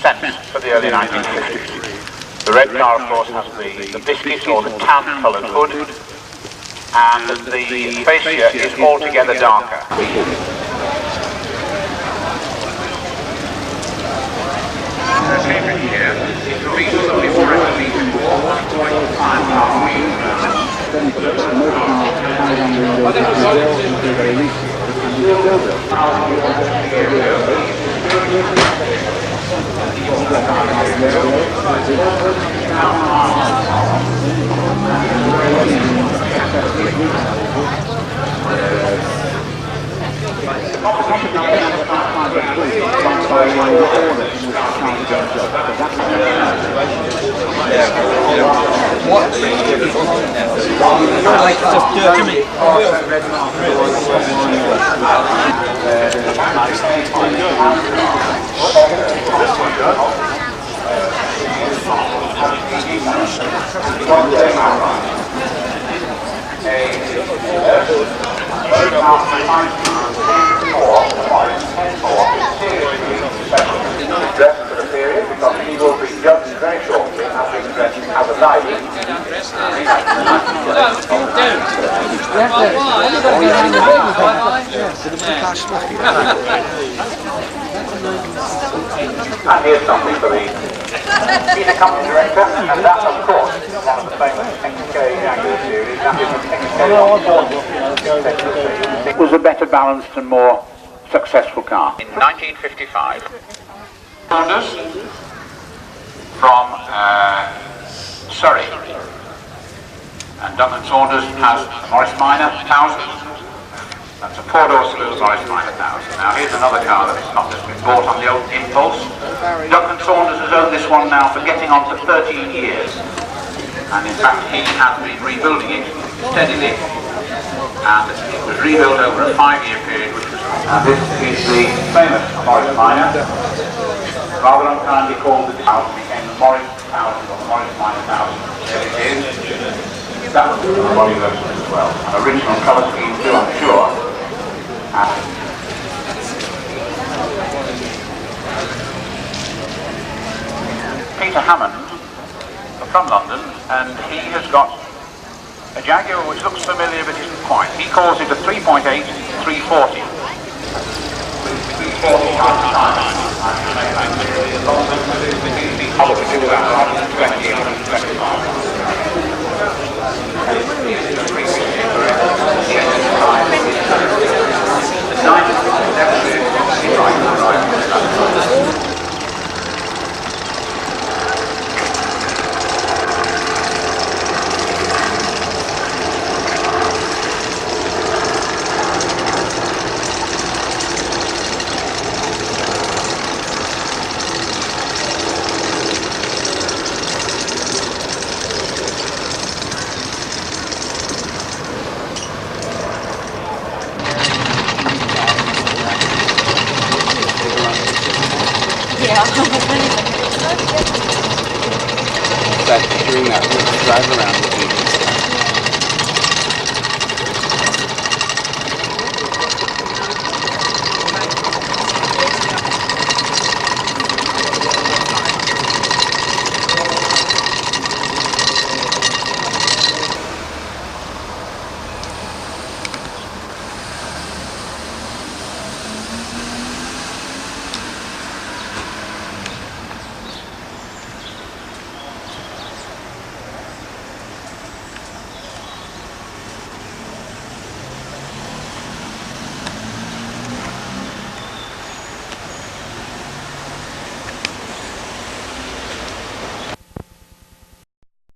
scent for the early 1950s. The red car, of course, has the biscuit or the tan-coloured hood, and the fascia is altogether darker. The favorite here is the reason that we've already been for 1.5 dressed for the period because he will be judged very shortly as being dressed as a lady. And here's something for the senior company director, and that, of course, is one of the famous XK Jaguar series. That is the XK. It was a better balanced and more successful car. In 1955, Saunders from Surrey, and Duncan Saunders has a Morris Minor 1000. That's a four-door saloon Morris Minor 1000. Now here's another car that's not just been bought on the old impulse. Duncan Saunders has owned this one now for getting on to 13 years, and in fact he has been rebuilding it steadily, and it was rebuilt over a 5-year period, which was. And this is the famous Morris Minor, rather unkindly called the 1000, became the Morris 1000 or the Morris Minor 1000. There it is. That was the body version as well. An original colour scheme too, I'm sure. Peter Hammond from London, and he has got a Jaguar which looks familiar but isn't quite. He calls it a 3.8 340. 340 That during that drive around with me.